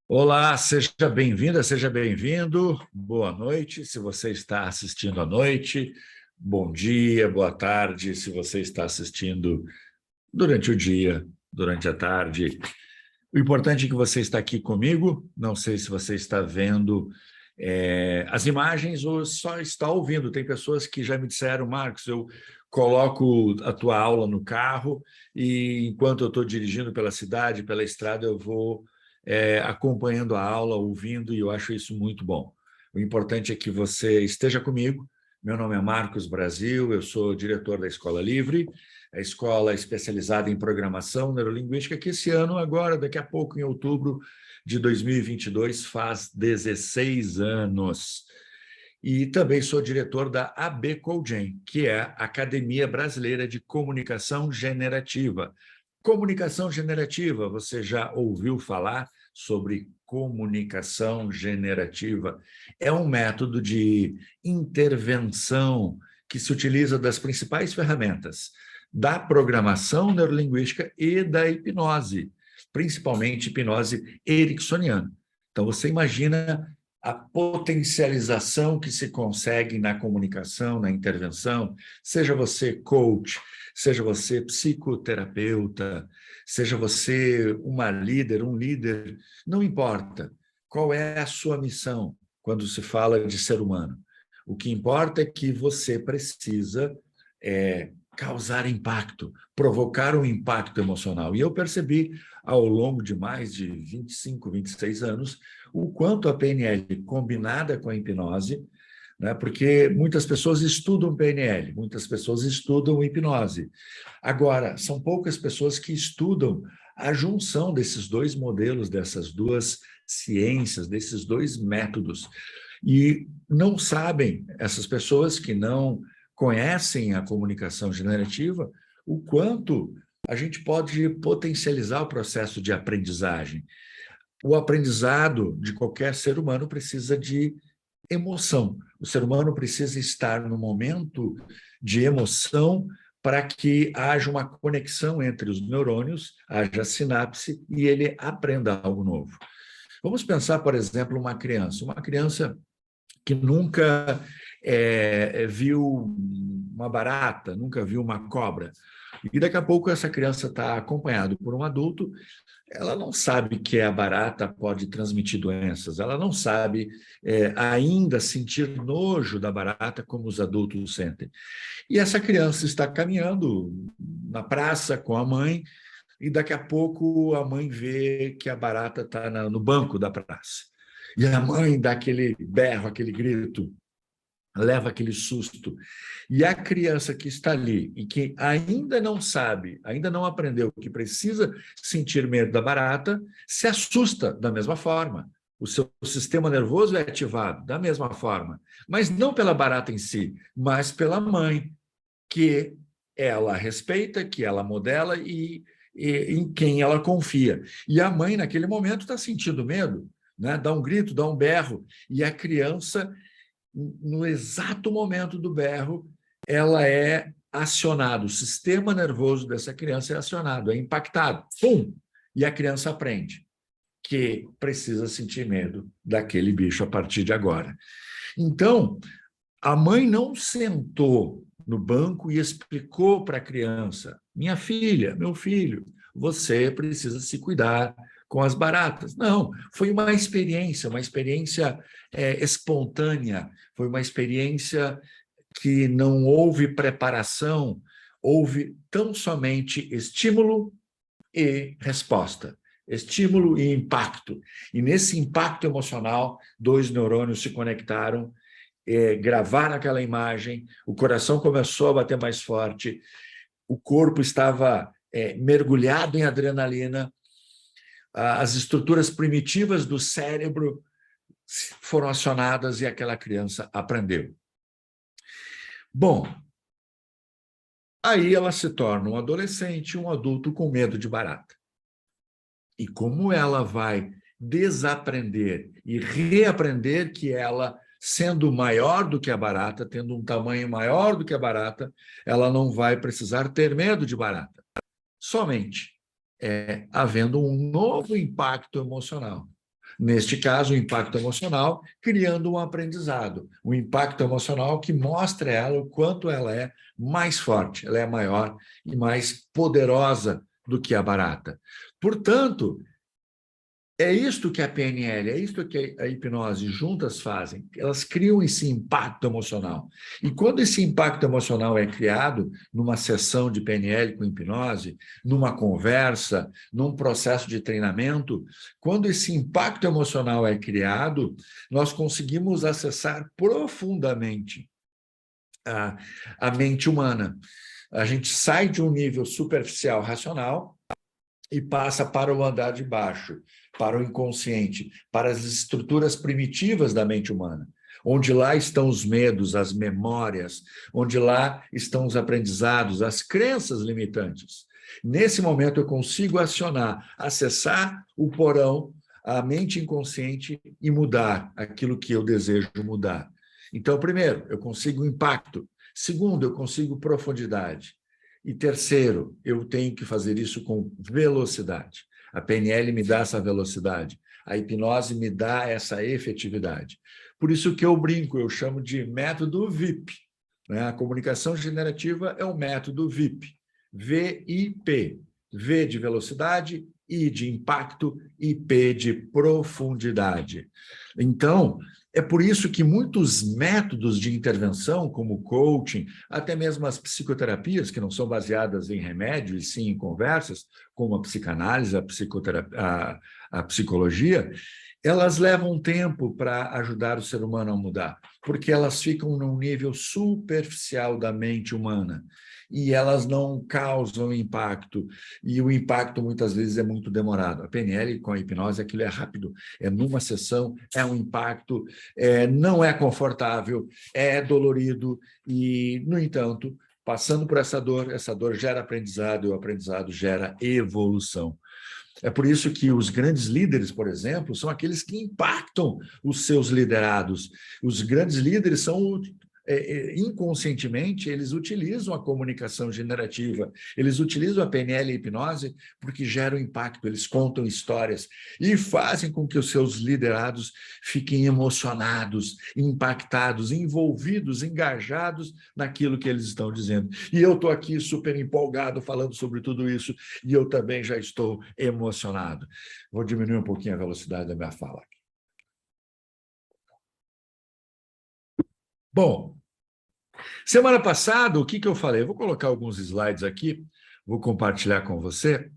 Olá, seja bem-vinda, seja bem-vindo. Boa noite, se você está assistindo à noite. Bom dia, boa tarde, se você está assistindo durante o dia, durante a tarde. O importante é que você está aqui comigo. Não sei se você está vendo as imagens ou só está ouvindo. Tem pessoas que já me disseram, Marcos, eu coloco a tua aula no carro e enquanto eu estou dirigindo pela cidade, pela estrada, eu vou acompanhando a aula, ouvindo, e eu acho isso muito bom. O importante é que você esteja comigo. Meu nome é Marcos Brasil, eu sou diretor da Escola Livre, a escola especializada em programação neurolinguística, que esse ano, agora, daqui a pouco, em outubro de 2022, faz 16 anos. E também sou diretor da AB Cogen, que é a Academia Brasileira de Comunicação Generativa. Comunicação generativa, você já ouviu falar sobre comunicação generativa? É um método de intervenção que se utiliza das principais ferramentas da programação neurolinguística e da hipnose, principalmente hipnose ericksoniana. Então, você imagina a potencialização que se consegue na comunicação, na intervenção, seja você coach, seja você psicoterapeuta, seja você uma líder, um líder, não importa qual é a sua missão quando se fala de ser humano. O que importa é que você precisa causar impacto, provocar um impacto emocional. E eu percebi, ao longo de mais de 25, 26 anos, o quanto a PNL, combinada com a hipnose, né, porque muitas pessoas estudam PNL, muitas pessoas estudam hipnose. Agora, são poucas pessoas que estudam a junção desses dois modelos, dessas duas ciências, desses dois métodos. E não sabem, essas pessoas que não conhecem a comunicação generativa, o quanto a gente pode potencializar o processo de aprendizagem. O aprendizado de qualquer ser humano precisa de emoção. O ser humano precisa estar no momento de emoção para que haja uma conexão entre os neurônios, haja sinapse e ele aprenda algo novo. Vamos pensar, por exemplo, uma criança que nunca viu uma barata, nunca viu uma cobra. E daqui a pouco essa criança está acompanhada por um adulto, ela não sabe que a barata pode transmitir doenças, ela não sabe ainda sentir nojo da barata como os adultos sentem. E essa criança está caminhando na praça com a mãe e daqui a pouco a mãe vê que a barata está no banco da praça. E a mãe dá aquele berro, aquele grito, leva aquele susto. E a criança que está ali e que ainda não sabe, ainda não aprendeu que precisa sentir medo da barata, se assusta da mesma forma. O seu sistema nervoso é ativado da mesma forma, mas não pela barata em si, mas pela mãe, que ela respeita, que ela modela e em quem ela confia. E a mãe, naquele momento, está sentindo medo, né? Dá um grito, dá um berro, e a criança, no exato momento do berro, ela é acionada, o sistema nervoso dessa criança é acionado, é impactado, pum, e a criança aprende que precisa sentir medo daquele bicho a partir de agora. Então, a mãe não sentou no banco e explicou para a criança: minha filha, meu filho, você precisa se cuidar com as baratas. Não, foi uma experiência espontânea, foi uma experiência que não houve preparação, houve tão somente estímulo e resposta. Estímulo e impacto. E nesse impacto emocional, dois neurônios se conectaram, gravaram aquela imagem, o coração começou a bater mais forte, o corpo estava mergulhado em adrenalina, as estruturas primitivas do cérebro foram acionadas e aquela criança aprendeu. Bom, aí ela se torna um adolescente, um adulto com medo de barata. E como ela vai desaprender e reaprender que ela, sendo maior do que a barata, tendo um tamanho maior do que a barata, ela não vai precisar ter medo de barata. Somente havendo um novo impacto emocional. Neste caso, o impacto emocional, criando um aprendizado. Um impacto emocional que mostra a ela o quanto ela é mais forte, ela é maior e mais poderosa do que a barata. Portanto, é isto que a PNL, é isto que a hipnose juntas fazem. Elas criam esse impacto emocional. E quando esse impacto emocional é criado numa sessão de PNL com hipnose, numa conversa, num processo de treinamento, quando esse impacto emocional é criado, nós conseguimos acessar profundamente a mente humana. A gente sai de um nível superficial racional e passa para o andar de baixo, para o inconsciente, para as estruturas primitivas da mente humana, onde lá estão os medos, as memórias, onde lá estão os aprendizados, as crenças limitantes. Nesse momento eu consigo acionar, acessar o porão, a mente inconsciente e mudar aquilo que eu desejo mudar. Então, primeiro, eu consigo impacto. Segundo, eu consigo profundidade. E terceiro, eu tenho que fazer isso com velocidade. A PNL me dá essa velocidade. A hipnose me dá essa efetividade. Por isso que eu brinco, eu chamo de método VIP. Né? A comunicação generativa é o método VIP. VIP. V de velocidade, I de impacto e P de profundidade. Então, é por isso que muitos métodos de intervenção, como o coaching, até mesmo as psicoterapias, que não são baseadas em remédio, e sim em conversas, como a psicanálise, a psicologia, elas levam tempo para ajudar o ser humano a mudar, porque elas ficam num nível superficial da mente humana e elas não causam impacto, e o impacto muitas vezes é muito demorado. A PNL com a hipnose, aquilo é rápido, é numa sessão, é um impacto, não é confortável, é dolorido e, no entanto, passando por essa dor gera aprendizado e o aprendizado gera evolução. É por isso que os grandes líderes, por exemplo, são aqueles que impactam os seus liderados. Os grandes líderes são inconscientemente, eles utilizam a comunicação generativa, eles utilizam a PNL e a hipnose porque geram impacto, eles contam histórias e fazem com que os seus liderados fiquem emocionados, impactados, envolvidos, engajados naquilo que eles estão dizendo. E eu estou aqui super empolgado falando sobre tudo isso e eu também já estou emocionado. Vou diminuir um pouquinho a velocidade da minha fala. Bom, semana passada, o que eu falei? Eu vou colocar alguns slides aqui, vou compartilhar com você.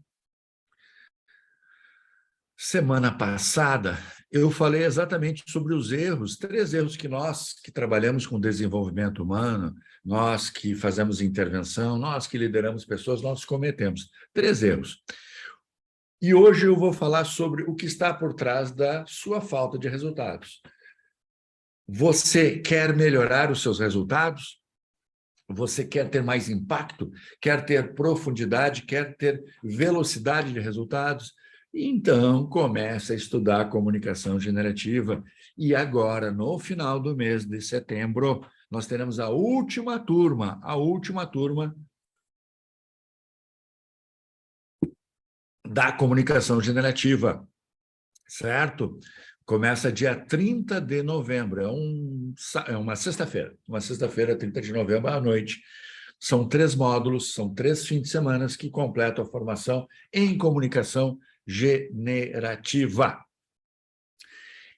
Semana passada, eu falei exatamente sobre os erros, 3 erros que nós que trabalhamos com desenvolvimento humano, nós que fazemos intervenção, nós que lideramos pessoas, nós cometemos. 3 erros. E hoje eu vou falar sobre o que está por trás da sua falta de resultados. Você quer melhorar os seus resultados? Você quer ter mais impacto? Quer ter profundidade? Quer ter velocidade de resultados? Então, comece a estudar comunicação generativa. E agora, no final do mês de setembro, nós teremos a última turma da comunicação generativa, certo? Começa dia 30 de novembro, é uma sexta-feira, 30 de novembro à noite. São 3 módulos, são 3 fins de semana que completam a formação em comunicação generativa.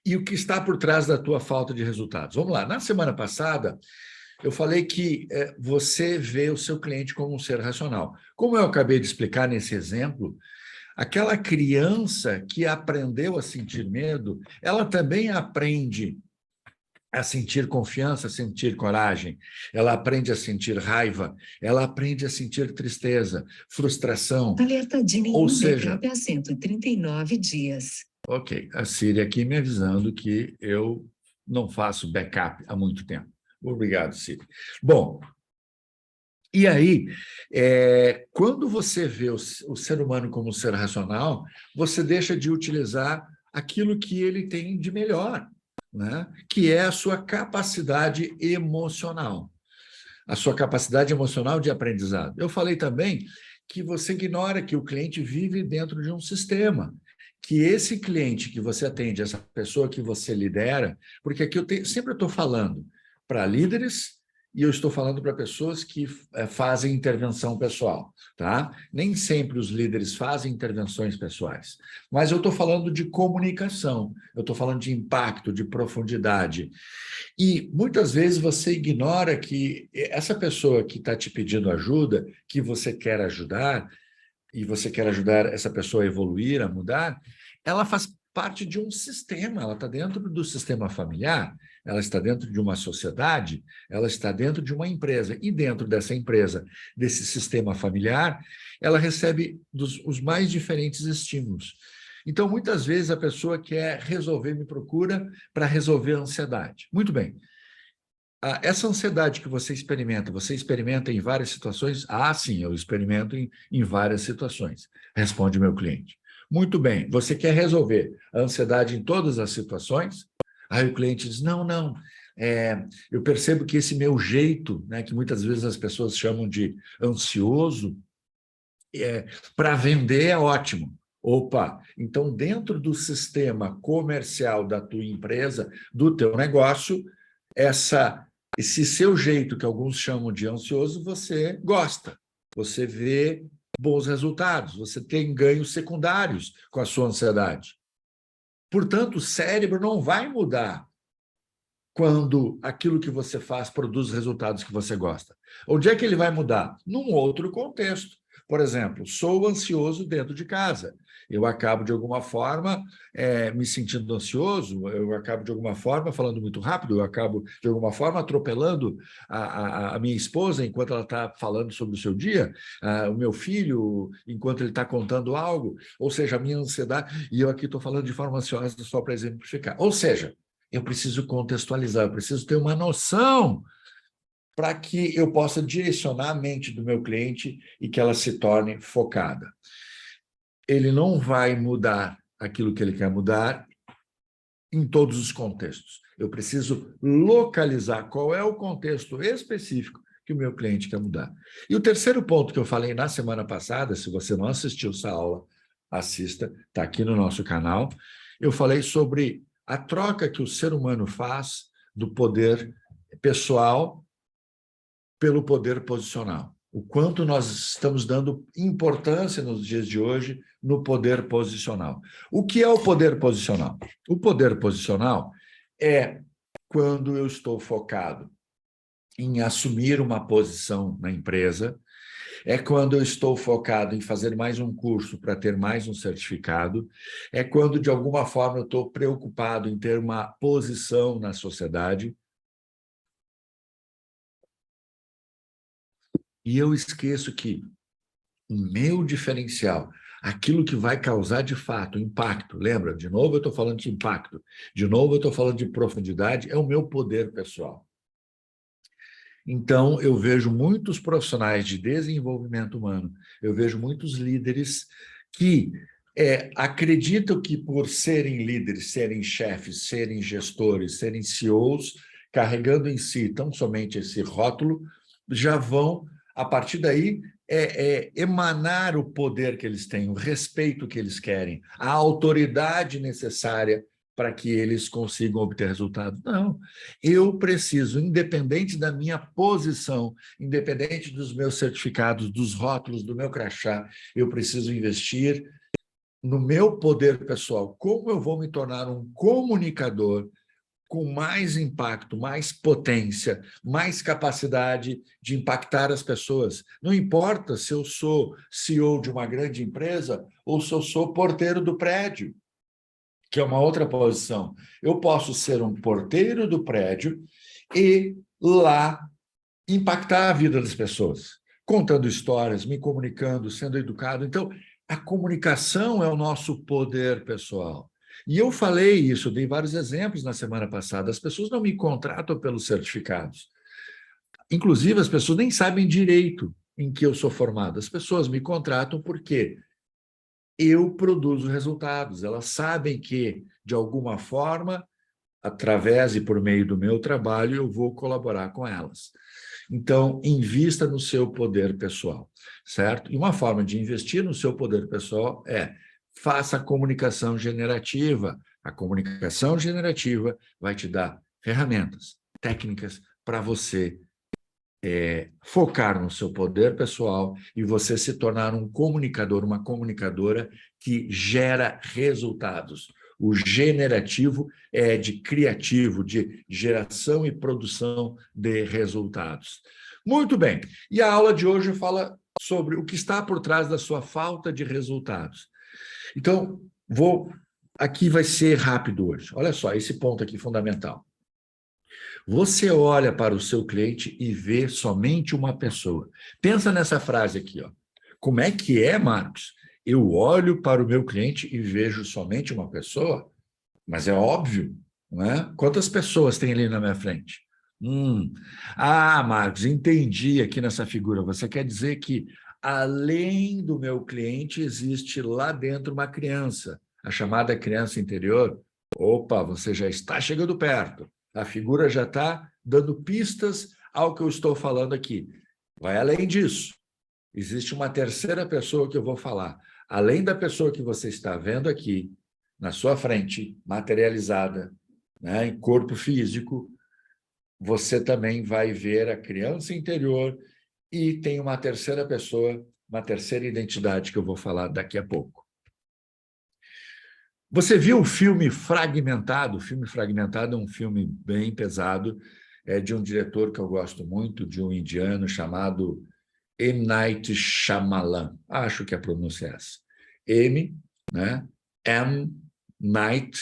E o que está por trás da tua falta de resultados? Vamos lá, na semana passada, eu falei que você vê o seu cliente como um ser racional. Como eu acabei de explicar nesse exemplo, aquela criança que aprendeu a sentir medo, ela também aprende a sentir confiança, a sentir coragem, ela aprende a sentir raiva, ela aprende a sentir tristeza, frustração. Alerta de ou seja, backup a 139 dias. Ok, a Siri aqui me avisando que eu não faço backup há muito tempo. Obrigado, Siri. Bom, e aí, quando você vê o ser humano como um ser racional, você deixa de utilizar aquilo que ele tem de melhor, né? Que é a sua capacidade emocional, a sua capacidade emocional de aprendizado. Eu falei também que você ignora que o cliente vive dentro de um sistema, que esse cliente que você atende, essa pessoa que você lidera, porque aqui sempre estou falando para líderes e eu estou falando para pessoas que fazem intervenção pessoal, tá? Nem sempre os líderes fazem intervenções pessoais, mas eu estou falando de comunicação, eu estou falando de impacto, de profundidade. E muitas vezes você ignora que essa pessoa que está te pedindo ajuda, que você quer ajudar, e você quer ajudar essa pessoa a evoluir, a mudar, ela faz parte de um sistema, ela está dentro do sistema familiar, ela está dentro de uma sociedade, ela está dentro de uma empresa. E dentro dessa empresa, desse sistema familiar, ela recebe os mais diferentes estímulos. Então, muitas vezes, a pessoa quer resolver, me procura para resolver a ansiedade. Muito bem. Essa ansiedade que você experimenta em várias situações? Ah, sim, eu experimento em várias situações, responde o meu cliente. Muito bem, você quer resolver a ansiedade em todas as situações? Aí o cliente diz, não, eu percebo que esse meu jeito, né, que muitas vezes as pessoas chamam de ansioso, para vender é ótimo. Opa, então dentro do sistema comercial da tua empresa, do teu negócio, esse seu jeito, que alguns chamam de ansioso, você gosta, você vê bons resultados, você tem ganhos secundários com a sua ansiedade. Portanto, o cérebro não vai mudar quando aquilo que você faz produz resultados que você gosta. Onde é que ele vai mudar? Num outro contexto. Por exemplo, sou ansioso dentro de casa. Eu acabo, de alguma forma, me sentindo ansioso, eu acabo, de alguma forma, falando muito rápido, eu acabo, de alguma forma, atropelando a minha esposa enquanto ela está falando sobre o seu dia, o meu filho, enquanto ele está contando algo, ou seja, a minha ansiedade, e eu aqui estou falando de forma ansiosa só para exemplificar. Ou seja, eu preciso contextualizar, eu preciso ter uma noção para que eu possa direcionar a mente do meu cliente e que ela se torne focada. Ele não vai mudar aquilo que ele quer mudar em todos os contextos. Eu preciso localizar qual é o contexto específico que o meu cliente quer mudar. E o terceiro ponto que eu falei na semana passada, se você não assistiu essa aula, assista, está aqui no nosso canal. Eu falei sobre a troca que o ser humano faz do poder pessoal pelo poder posicional. O quanto nós estamos dando importância nos dias de hoje no poder posicional. O que é o poder posicional? O poder posicional é quando eu estou focado em assumir uma posição na empresa, é quando eu estou focado em fazer mais um curso para ter mais um certificado, é quando, de alguma forma, eu estou preocupado em ter uma posição na sociedade. E eu esqueço que o meu diferencial, aquilo que vai causar de fato impacto, lembra? De novo eu estou falando de impacto, de novo eu estou falando de profundidade, é o meu poder pessoal. Então, eu vejo muitos profissionais de desenvolvimento humano, eu vejo muitos líderes que acreditam que por serem líderes, serem chefes, serem gestores, serem CEOs, carregando em si tão somente esse rótulo, já vão, a partir daí, emanar o poder que eles têm, o respeito que eles querem, a autoridade necessária para que eles consigam obter resultados. Não, eu preciso, independente da minha posição, independente dos meus certificados, dos rótulos, do meu crachá, eu preciso investir no meu poder pessoal. Como eu vou me tornar um comunicador com mais impacto, mais potência, mais capacidade de impactar as pessoas. Não importa se eu sou CEO de uma grande empresa ou se eu sou porteiro do prédio, que é uma outra posição. Eu posso ser um porteiro do prédio e lá impactar a vida das pessoas, contando histórias, me comunicando, sendo educado. Então, a comunicação é o nosso poder pessoal. E eu falei isso, dei vários exemplos na semana passada. As pessoas não me contratam pelos certificados. Inclusive, as pessoas nem sabem direito em que eu sou formado. As pessoas me contratam porque eu produzo resultados. Elas sabem que, de alguma forma, através e por meio do meu trabalho, eu vou colaborar com elas. Então, invista no seu poder pessoal, certo? E uma forma de investir no seu poder pessoal é faça a comunicação generativa. A comunicação generativa vai te dar ferramentas, técnicas para você focar no seu poder pessoal e você se tornar um comunicador, uma comunicadora que gera resultados. O generativo é de criativo, de geração e produção de resultados. Muito bem. E a aula de hoje fala sobre o que está por trás da sua falta de resultados. Então, aqui vai ser rápido hoje. Olha só, esse ponto aqui fundamental. Você olha para o seu cliente e vê somente uma pessoa. Pensa nessa frase aqui, ó. Como é que é, Marcos? Eu olho para o meu cliente e vejo somente uma pessoa? Mas é óbvio, não é? Quantas pessoas tem ali na minha frente? Marcos, entendi aqui nessa figura. Você quer dizer que, além do meu cliente, existe lá dentro uma criança, a chamada criança interior? Opa, você já está chegando perto. A figura já está dando pistas ao que eu estou falando aqui. Vai além disso. Existe uma terceira pessoa que eu vou falar. Além da pessoa que você está vendo aqui, na sua frente, materializada, né, em corpo físico, você também vai ver a criança interior e tem uma terceira pessoa, uma terceira identidade que eu vou falar daqui a pouco. Você viu o filme Fragmentado? O filme Fragmentado é um filme bem pesado, é de um diretor que eu gosto muito, de um indiano chamado M. Night Shyamalan. Acho que a pronúncia é essa. M, né? M, Night,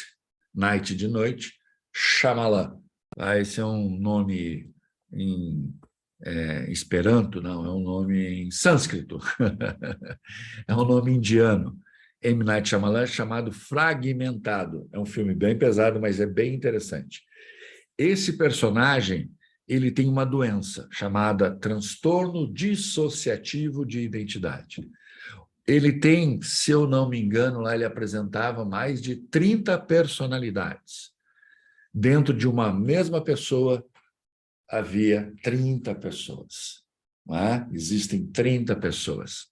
Night de noite, Shyamalan. Esse é um nome em Esperanto, não, é um nome em sânscrito. É um nome indiano. M. Night Shyamalan, chamado Fragmentado. É um filme bem pesado, mas é bem interessante. Esse personagem, ele tem uma doença chamada transtorno dissociativo de identidade. Ele tem, se eu não me engano, lá ele apresentava mais de 30 personalidades. Dentro de uma mesma pessoa, havia 30 pessoas. Não é? Existem 30 pessoas.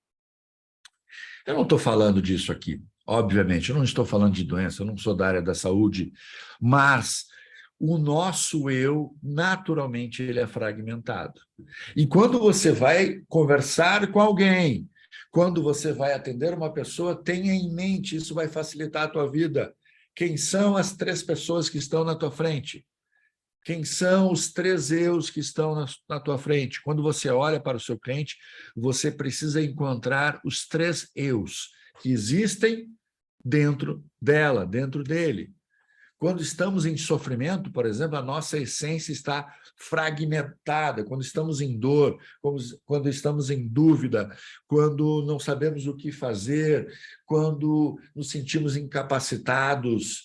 Eu não estou falando disso aqui, obviamente, eu não estou falando de doença, eu não sou da área da saúde, mas o nosso eu, naturalmente, ele é fragmentado. E quando você vai conversar com alguém, quando você vai atender uma pessoa, tenha em mente, isso vai facilitar a tua vida. Quem são as 3 pessoas que estão na tua frente? Quem são os 3 eus que estão na tua frente? Quando você olha para o seu cliente, você precisa encontrar os 3 eus que existem dentro dela, dentro dele. Quando estamos em sofrimento, por exemplo, a nossa essência está fragmentada. Quando estamos em dor, quando estamos em dúvida, quando não sabemos o que fazer, quando nos sentimos incapacitados,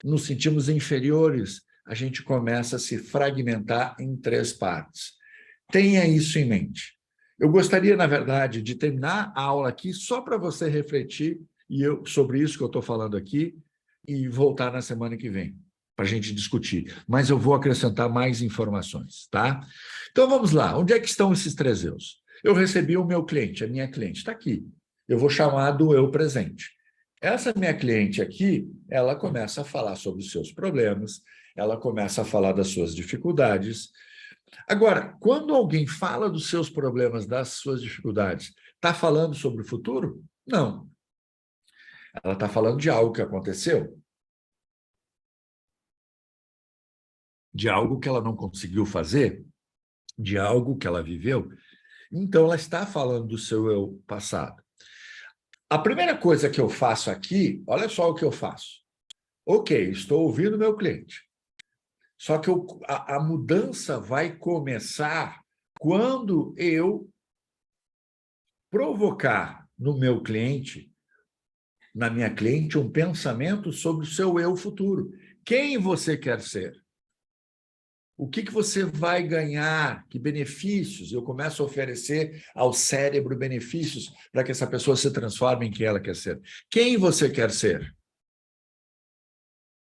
nos sentimos inferiores, a gente começa a se fragmentar em 3 partes. Tenha isso em mente. Eu gostaria, na verdade, de terminar a aula aqui só para você refletir sobre isso que eu estou falando aqui e voltar na semana que vem para a gente discutir. Mas eu vou acrescentar mais informações, tá? Então, vamos lá. Onde é que estão esses 3 eus? Eu recebi o meu cliente, a minha cliente está aqui. Eu vou chamar do eu presente. Essa minha cliente aqui, ela começa a falar sobre os seus problemas, ela começa a falar das suas dificuldades. Agora, quando alguém fala dos seus problemas, das suas dificuldades, está falando sobre o futuro? Não. Ela está falando de algo que aconteceu, de algo que ela não conseguiu fazer, de algo que ela viveu. Então, ela está falando do seu eu passado. A primeira coisa que eu faço aqui, olha só o que eu faço. Ok, estou ouvindo meu cliente. Só que a mudança vai começar quando eu provocar no meu cliente, na minha cliente, um pensamento sobre o seu eu futuro. Quem você quer ser? O que você vai ganhar? Que benefícios? Eu começo a oferecer ao cérebro benefícios para que essa pessoa se transforme em quem ela quer ser. Quem você quer ser?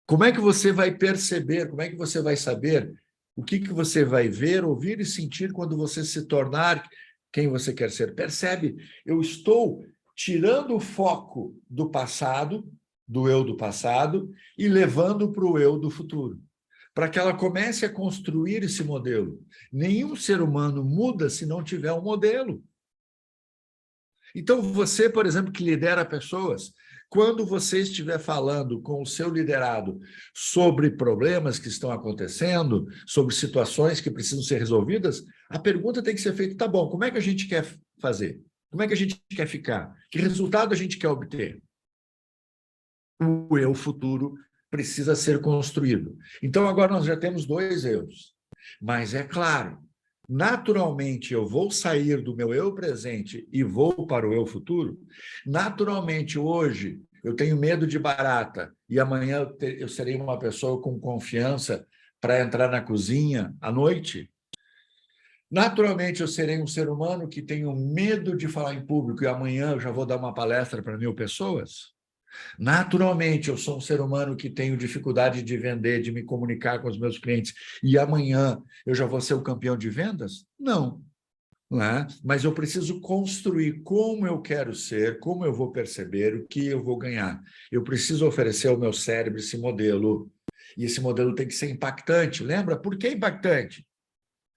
Como é que você vai perceber, como é que você vai saber o que você vai ver, ouvir e sentir quando você se tornar quem você quer ser? Percebe? Eu estou tirando o foco do passado, do eu do passado, e levando para o eu do futuro, para que ela comece a construir esse modelo. Nenhum ser humano muda se não tiver um modelo. Então, você, por exemplo, que lidera pessoas, quando você estiver falando com o seu liderado sobre problemas que estão acontecendo, sobre situações que precisam ser resolvidas, a pergunta tem que ser feita: tá bom, como é que a gente quer fazer? Como é que a gente quer ficar? Que resultado a gente quer obter? O eu futuro precisa ser construído. Então, agora nós já temos 2 eus. Mas é claro, naturalmente eu vou sair do meu eu presente e vou para o eu futuro. Naturalmente, hoje eu tenho medo de barata e amanhã eu serei uma pessoa com confiança para entrar na cozinha à noite. Naturalmente, eu serei um ser humano que tenho medo de falar em público e amanhã eu já vou dar uma palestra para 1000 pessoas. Naturalmente, eu sou um ser humano que tenho dificuldade de vender, de me comunicar com os meus clientes, e amanhã eu já vou ser o campeão de vendas? Não, não é? Mas eu preciso construir como eu quero ser, como eu vou perceber, o que eu vou ganhar. Eu preciso oferecer ao meu cérebro esse modelo, e esse modelo tem que ser impactante. Lembra? Por que impactante?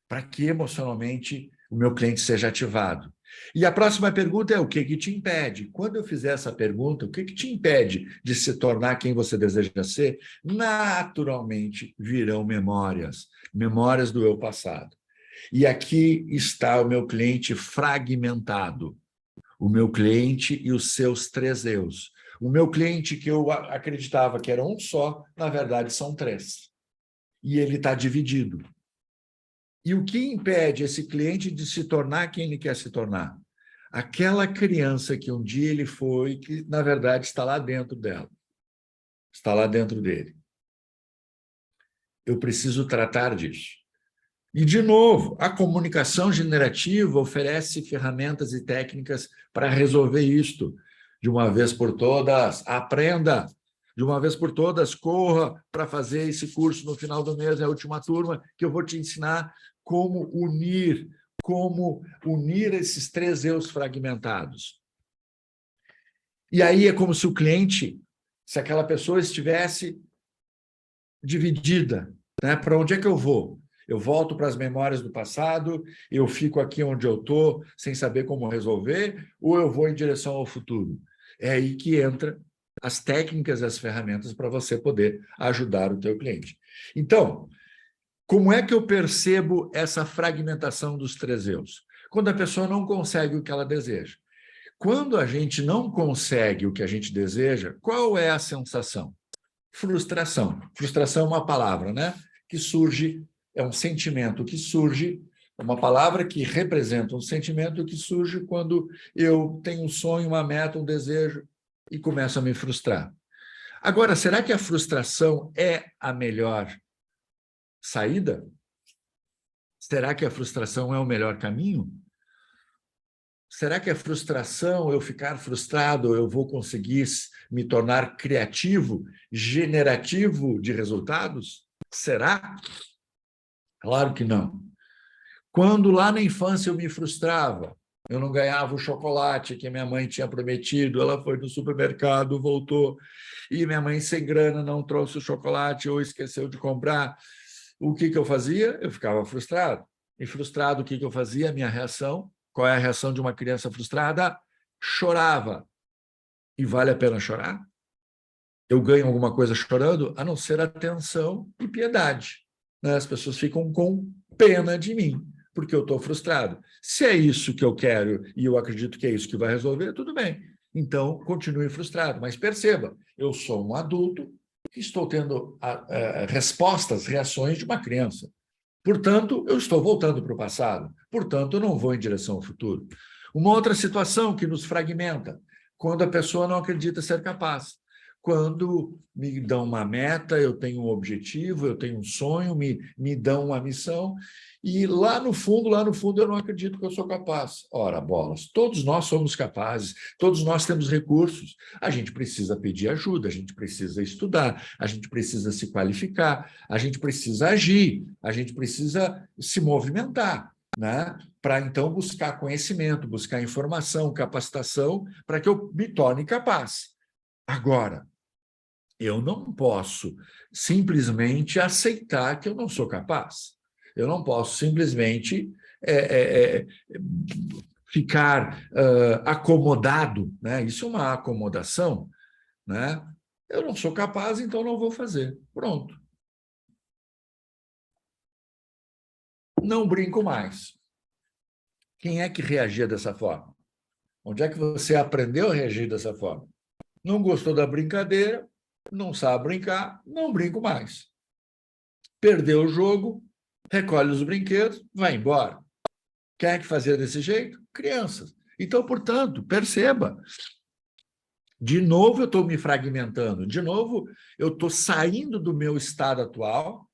Para que emocionalmente o meu cliente seja ativado. E a próxima pergunta é: o que te impede? Quando eu fizer essa pergunta, o que te impede de se tornar quem você deseja ser? Naturalmente virão memórias, memórias do eu passado. E aqui está o meu cliente fragmentado, o meu cliente e os seus 3 eus. O meu cliente que eu acreditava que era um só, na verdade são 3. E ele está dividido. E o que impede esse cliente de se tornar quem ele quer se tornar? Aquela criança que um dia ele foi, que na verdade está lá dentro dela. Está lá dentro dele. Eu preciso tratar disso. E, de novo, a comunicação generativa oferece ferramentas e técnicas para resolver isto. De uma vez por todas, aprenda. De uma vez por todas, corra para fazer esse curso no final do mês, é a última turma, que eu vou te ensinar como unir esses 3 eus fragmentados. E aí é como se o cliente, se aquela pessoa estivesse dividida, né? Para onde é que eu vou? Eu volto para as memórias do passado, eu fico aqui onde eu estou, sem saber como resolver, ou eu vou em direção ao futuro? É aí que entra as técnicas e as ferramentas para você poder ajudar o teu cliente. Então, como é que eu percebo essa fragmentação dos 3 eus? Quando a pessoa não consegue o que ela deseja. Quando a gente não consegue o que a gente deseja, qual é a sensação? Frustração. Frustração é uma palavra, né? Que surge, é um sentimento que surge, é uma palavra que representa um sentimento que surge quando eu tenho um sonho, uma meta, um desejo e começo a me frustrar. Agora, será que a frustração é a melhor saída? Será que a frustração é o melhor caminho? Será que a frustração, eu ficar frustrado, eu vou conseguir me tornar criativo, generativo de resultados? Será? Claro que não. Quando lá na infância eu me frustrava, eu não ganhava o chocolate que minha mãe tinha prometido, ela foi no supermercado, voltou, e minha mãe sem grana não trouxe o chocolate ou esqueceu de comprar. O que eu fazia? Eu ficava frustrado. E frustrado, o que eu fazia? A minha reação. Qual é a reação de uma criança frustrada? Chorava. E vale a pena chorar? Eu ganho alguma coisa chorando? A não ser atenção e piedade. As pessoas ficam com pena de mim, porque eu estou frustrado. Se é isso que eu quero e eu acredito que é isso que vai resolver, tudo bem. Então, continue frustrado. Mas perceba, eu sou um adulto que estou tendo respostas, reações de uma criança. Portanto, eu estou voltando para o passado. Portanto, eu não vou em direção ao futuro. Uma outra situação que nos fragmenta, quando a pessoa não acredita ser capaz. Quando me dão uma meta, eu tenho um objetivo, eu tenho um sonho, me dão uma missão, e lá no fundo, eu não acredito que eu sou capaz. Ora, bolas, todos nós somos capazes, todos nós temos recursos. A gente precisa pedir ajuda, a gente precisa estudar, a gente precisa se qualificar, a gente precisa agir, a gente precisa se movimentar. né? Para então buscar conhecimento, buscar informação, capacitação, para que eu me torne capaz. Agora, eu não posso simplesmente aceitar que eu não sou capaz. Eu não posso simplesmente ficar acomodado, né? Isso é uma acomodação, né? Eu não sou capaz, então não vou fazer. Pronto. Não brinco mais. Quem é que reagia dessa forma? Onde é que você aprendeu a reagir dessa forma? Não gostou da brincadeira, não sabe brincar, não brinco mais. Perdeu o jogo, recolhe os brinquedos, vai embora. Quer que fazer desse jeito? Crianças. Então, portanto, perceba, de novo eu estou me fragmentando, de novo eu estou saindo do meu estado atual,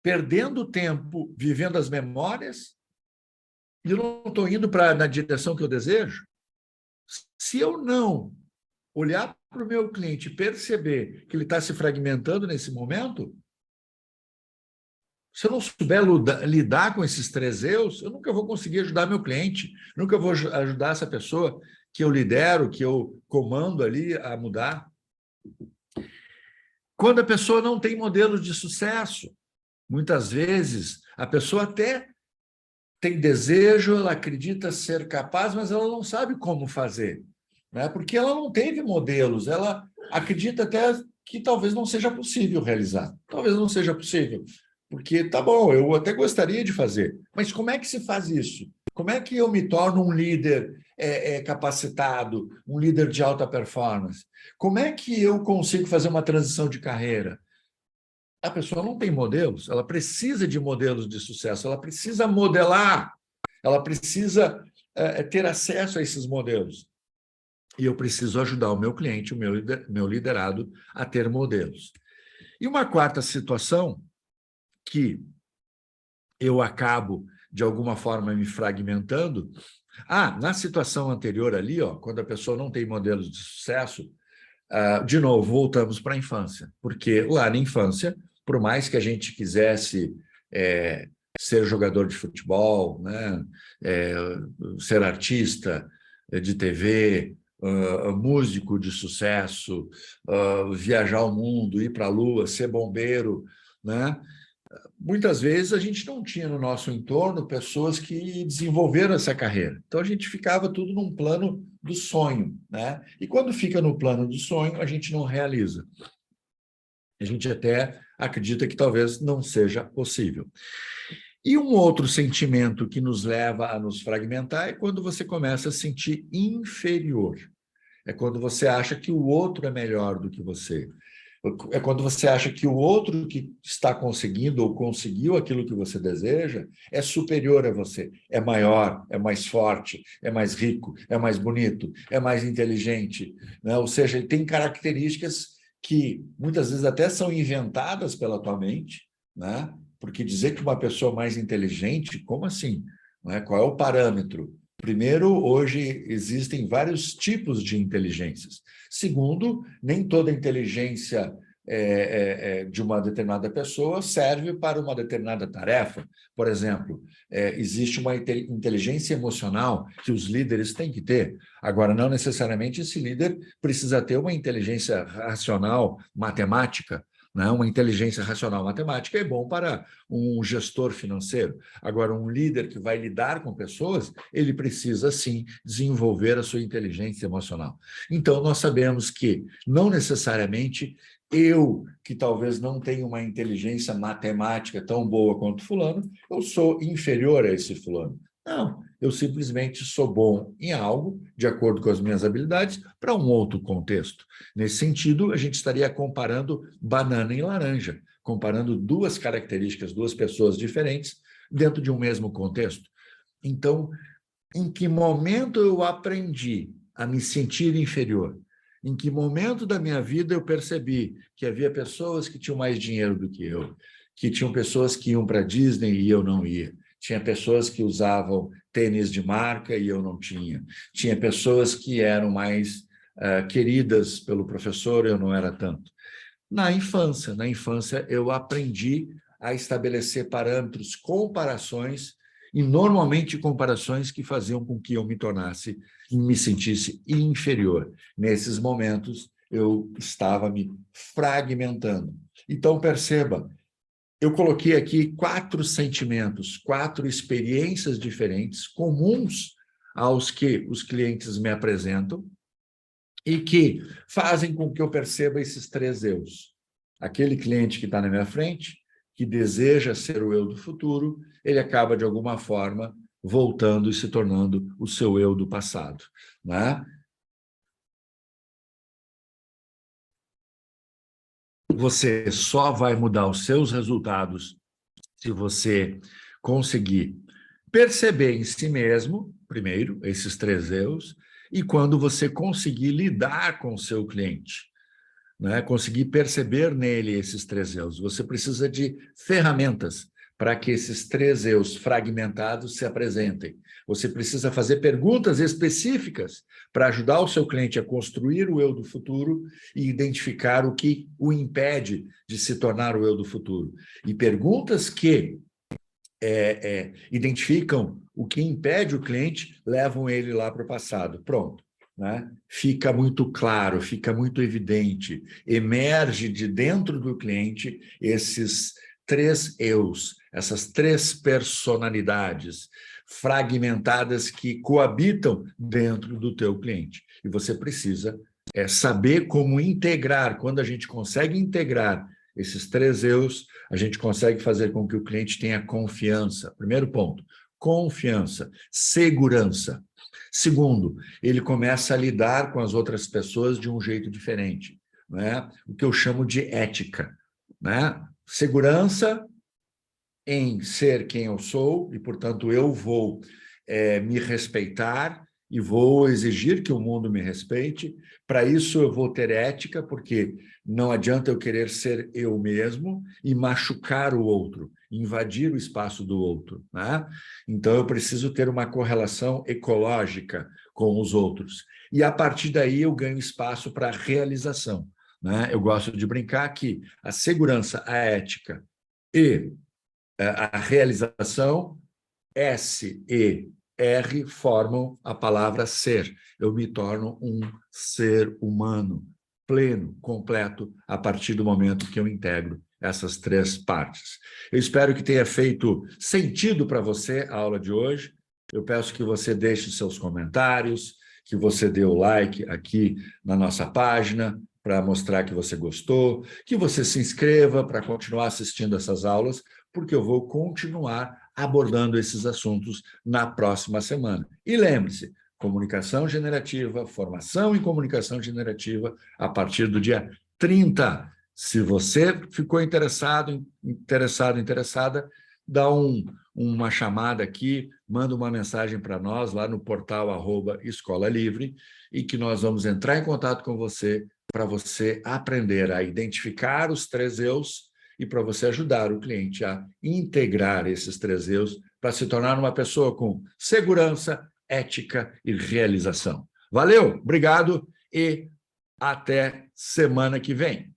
perdendo tempo vivendo as memórias, e eu não estou indo na direção que eu desejo. Se eu não olhar para o meu cliente e perceber que ele está se fragmentando nesse momento, se eu não souber lidar com esses 3 eus, eu nunca vou conseguir ajudar meu cliente, nunca vou ajudar essa pessoa que eu lidero, que eu comando ali a mudar. Quando a pessoa não tem modelos de sucesso, muitas vezes a pessoa até tem desejo, ela acredita ser capaz, mas ela não sabe como fazer, né? Porque ela não teve modelos, ela acredita até que talvez não seja possível realizar, talvez não seja possível, porque tá bom, eu até gostaria de fazer, mas como é que se faz isso? Como é que eu me torno um líder capacitado, um líder de alta performance? Como é que eu consigo fazer uma transição de carreira? A pessoa não tem modelos, ela precisa de modelos de sucesso, ela precisa modelar, ela precisa ter acesso a esses modelos. E eu preciso ajudar o meu cliente, o meu liderado, a ter modelos. E uma quarta situação que eu acabo, de alguma forma, me fragmentando. Na situação anterior ali, quando a pessoa não tem modelos de sucesso, de novo, voltamos para a infância, porque lá na infância, por mais que a gente quisesse ser jogador de futebol, né, ser artista de TV, músico de sucesso, viajar o mundo, ir para a Lua, ser bombeiro, né? Muitas vezes a gente não tinha no nosso entorno pessoas que desenvolveram essa carreira. Então a gente ficava tudo num plano do sonho, né? E quando fica no plano do sonho, a gente não realiza. A gente até acredita que talvez não seja possível. E um outro sentimento que nos leva a nos fragmentar é quando você começa a se sentir inferior. É quando você acha que o outro é melhor do que você. É quando você acha que o outro que está conseguindo ou conseguiu aquilo que você deseja é superior a você, é maior, é mais forte, é mais rico, é mais bonito, é mais inteligente, né? Ou seja, ele tem características que muitas vezes até são inventadas pela tua mente, né? Porque dizer que uma pessoa mais inteligente, como assim? Né? Qual é o parâmetro? Primeiro, hoje existem vários tipos de inteligências. Segundo, nem toda inteligência de uma determinada pessoa serve para uma determinada tarefa. Por exemplo, existe uma inteligência emocional que os líderes têm que ter. Agora, não necessariamente esse líder precisa ter uma inteligência racional, matemática. Né? Uma inteligência racional matemática é bom para um gestor financeiro. Agora, um líder que vai lidar com pessoas, ele precisa, sim, desenvolver a sua inteligência emocional. Então, nós sabemos que, não necessariamente, eu, que talvez não tenha uma inteligência matemática tão boa quanto fulano, eu sou inferior a esse fulano. Não, eu simplesmente sou bom em algo, de acordo com as minhas habilidades, para um outro contexto. Nesse sentido, a gente estaria comparando banana e laranja, comparando duas características, duas pessoas diferentes, dentro de um mesmo contexto. Então, em que momento eu aprendi a me sentir inferior? Em que momento da minha vida eu percebi que havia pessoas que tinham mais dinheiro do que eu, que tinham pessoas que iam para a Disney e eu não ia, tinha pessoas que usavam tênis de marca e eu não tinha, tinha pessoas que eram mais queridas pelo professor e eu não era tanto. Na infância eu aprendi a estabelecer parâmetros, comparações e normalmente comparações que faziam com que eu me sentisse inferior. Nesses momentos, eu estava me fragmentando. Então, perceba, eu coloquei aqui 4 sentimentos, 4 experiências diferentes, comuns aos que os clientes me apresentam e que fazem com que eu perceba esses 3 eus. Aquele cliente que está na minha frente, que deseja ser o eu do futuro, ele acaba, de alguma forma, voltando e se tornando o seu eu do passado, né? Você só vai mudar os seus resultados se você conseguir perceber em si mesmo, primeiro, esses 3 eus, e quando você conseguir lidar com o seu cliente, né? Conseguir perceber nele esses 3 eus. Você precisa de ferramentas para que esses 3 eus fragmentados se apresentem. Você precisa fazer perguntas específicas para ajudar o seu cliente a construir o eu do futuro e identificar o que o impede de se tornar o eu do futuro. E perguntas que identificam o que impede o cliente, levam ele lá para o passado. Pronto. Né? Fica muito claro, fica muito evidente, emerge de dentro do cliente esses 3 eus, essas 3 personalidades fragmentadas que coabitam dentro do teu cliente. E você precisa saber como integrar. Quando a gente consegue integrar esses 3 eus, a gente consegue fazer com que o cliente tenha confiança. Primeiro ponto, confiança, segurança. Segundo, ele começa a lidar com as outras pessoas de um jeito diferente, né? O que eu chamo de ética, né? Segurança em ser quem eu sou e, portanto, eu vou me respeitar e vou exigir que o mundo me respeite. Para isso, eu vou ter ética, porque não adianta eu querer ser eu mesmo e machucar o outro, invadir o espaço do outro, né? Então, eu preciso ter uma correlação ecológica com os outros. E, a partir daí, eu ganho espaço para a realização, né? Eu gosto de brincar que a segurança, a ética e a realização, S e R, formam a palavra ser. Eu me torno um ser humano pleno, completo, a partir do momento que eu integro essas 3 partes. Eu espero que tenha feito sentido para você a aula de hoje. Eu peço que você deixe seus comentários, que você dê o like aqui na nossa página para mostrar que você gostou, que você se inscreva para continuar assistindo essas aulas, porque eu vou continuar abordando esses assuntos na próxima semana. E lembre-se, comunicação generativa, formação em comunicação generativa, a partir do dia 30. Se você ficou interessada, dá uma chamada aqui, manda uma mensagem para nós lá no portal @Escola Livre, e que nós vamos entrar em contato com você para você aprender a identificar os 3 eus e para você ajudar o cliente a integrar esses 3 eus para se tornar uma pessoa com segurança, ética e realização. Valeu, obrigado e até semana que vem.